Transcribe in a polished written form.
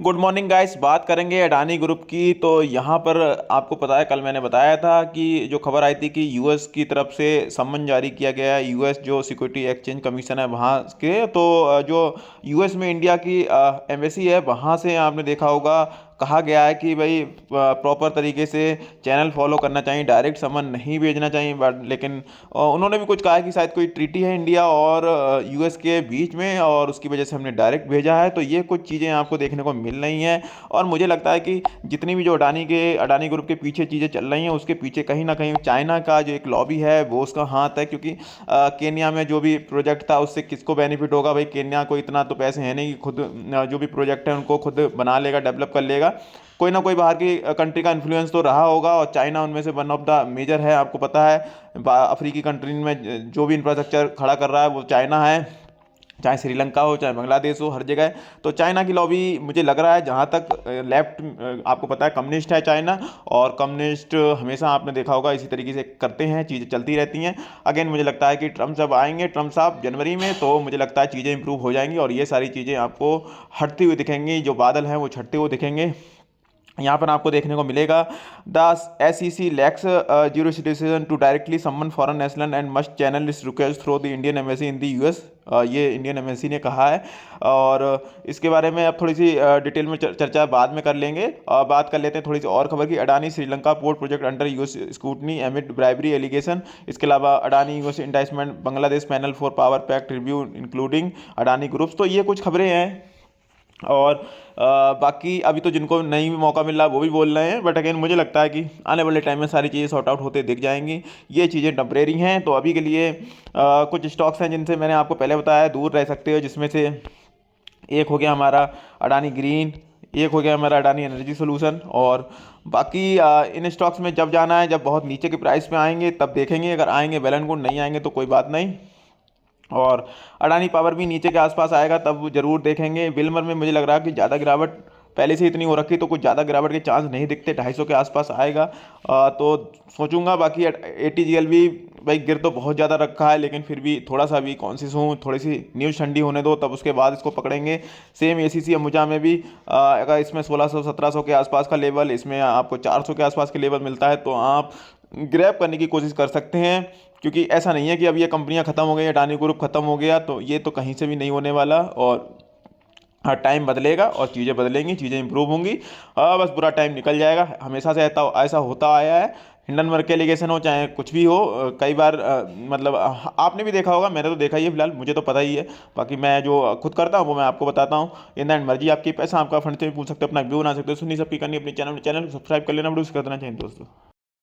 Good morning guys. बात करेंगे Adani group की। तो यहाँ पर आपको पता है, कल मैंने बताया था कि जो खबर आई थी कि यूएस की तरफ से सम्मन जारी किया गया है, यूएस जो सिक्योरिटी एक्सचेंज कमीशन है वहाँ के। तो जो यूएस में इंडिया की एम्बेसी है, वहाँ से आपने देखा होगा कहा गया है कि भाई प्रॉपर तरीके से चैनल फॉलो करना चाहिए, डायरेक्ट समन नहीं भेजना चाहिए। बट लेकिन उन्होंने भी कुछ कहा है कि शायद कोई ट्रीटी है इंडिया और यूएस के बीच में, और उसकी वजह से हमने डायरेक्ट भेजा है। तो ये कुछ चीज़ें आपको देखने को मिल रही हैं। और मुझे लगता है कि जितनी भी जो अडानी ग्रुप के पीछे चीज़ें चल रही हैं, उसके पीछे कहीं ना कहीं चाइना का जो एक लॉबी है वो उसका हाथ है। क्योंकि केन्या में जो भी प्रोजेक्ट था उससे किसको बेनिफिट होगा? भाई केन्या को इतना तो पैसे हैं नहीं कि खुद जो भी प्रोजेक्ट है उनको खुद बना लेगा, डेवलप कर लेगा। कोई ना कोई बाहर की कंट्री का इन्फ्लुएंस तो रहा होगा, और चाइना उनमें से वन ऑफ द मेजर है। आपको पता है अफ्रीकी कंट्री में जो भी इंफ्रास्ट्रक्चर खड़ा कर रहा है वो चाइना है, चाहे श्रीलंका हो चाहे बांग्लादेश हो, हर जगह। तो चाइना की लॉबी मुझे लग रहा है, जहाँ तक लेफ्ट, आपको पता है कम्युनिस्ट है चाइना, और कम्युनिस्ट हमेशा आपने देखा होगा इसी तरीके से करते हैं, चीज़ें चलती रहती हैं। अगेन मुझे लगता है कि ट्रम्प जब आएंगे, ट्रम्प साहब जनवरी में, तो मुझे लगता है चीज़ें इंप्रूव हो जाएंगी और ये सारी चीज़ें आपको हटती हुई दिखेंगी, जो बादल हैं वो छटते हुए दिखेंगे। यहाँ पर आपको देखने को मिलेगा the SEC lacks jurisdiction to directly summon foreign national and must channel this request through the Indian embassy in the US. ये इंडियन एम्बेसी ने कहा है। और इसके बारे में अब थोड़ी सी डिटेल में चर्चा बाद में कर लेंगे। बात कर लेते हैं थोड़ी सी और खबर की। Adani Sri Lanka port project under US scrutiny amid bribery allegation. इसके अलावा Adani US indictment Bangladesh panel for power pact review including Adani groups. तो ये कुछ खबरें हैं। और बाकी अभी तो जिनको नहीं भी मौका मिल रहा वो भी बोल रहे हैं, बट अगेन मुझे लगता है कि आने वाले टाइम में सारी चीज़ें सॉर्ट आउट होते दिख जाएंगी। ये चीज़ें टेम्परेरी हैं। तो अभी के लिए कुछ स्टॉक्स हैं जिनसे मैंने आपको पहले बताया दूर रह सकते हो, जिसमें से एक हो गया हमारा अडानी ग्रीन, एक हो गया हमारा अडानी एनर्जी सोल्यूशन। और बाकी इन स्टॉक्स में जब जाना है, जब बहुत नीचे के प्राइस पे आएंगे तब देखेंगे। अगर आएंगे वेल एंड गुड, नहीं आएंगे तो कोई बात नहीं। और अडानी पावर भी नीचे के आसपास आएगा तब जरूर देखेंगे। विल्मर में मुझे लग रहा है कि ज़्यादा गिरावट पहले से इतनी हो रखी, तो कुछ ज़्यादा गिरावट के चांस नहीं दिखते। 250 के आसपास आएगा तो सोचूंगा। बाकी ATGL भी भाई गिर तो बहुत ज़्यादा रखा है, लेकिन फिर भी थोड़ा सा भी कॉन्शियस हूँ, थोड़ी सी न्यूज़ ठंडी होने दो तब उसके बाद इसको पकड़ेंगे। सेम ACC अम्बुजा में भी अगर इसमें 1600-1700 के आसपास का लेवल, इसमें आपको 400 के आसपास के लेवल मिलता है, तो आप ग्रैब करने की कोशिश कर सकते हैं। क्योंकि ऐसा नहीं है कि अब ये कंपनियां खत्म हो गई, अडानी ग्रुप खत्म हो गया, तो ये तो कहीं से भी नहीं होने वाला। और हाँ, टाइम बदलेगा और चीज़ें बदलेंगी, चीज़ें इंप्रूव होंगी। हाँ, बस बुरा टाइम निकल जाएगा। हमेशा से ऐसा ऐसा होता आया है। हिंडनबर्ग के एलिगेशन हो चाहे कुछ भी हो, कई बार मतलब आपने भी देखा होगा, मैंने तो देखा ही है, फिलहाल मुझे तो पता ही है। बाकी मैं जो खुद करता हूँ वो मैं आपको बताता हूँ। इन द एंड मर्जी आपकी, पैसा आपका, फंड से भी पूछ सकते हो, अपना व्यू बना सकते हो। सुनी सबकी करनी अपनी चैनल को सब्सक्राइब कर लेना, वीडियो कर देना चाहिए दोस्तों।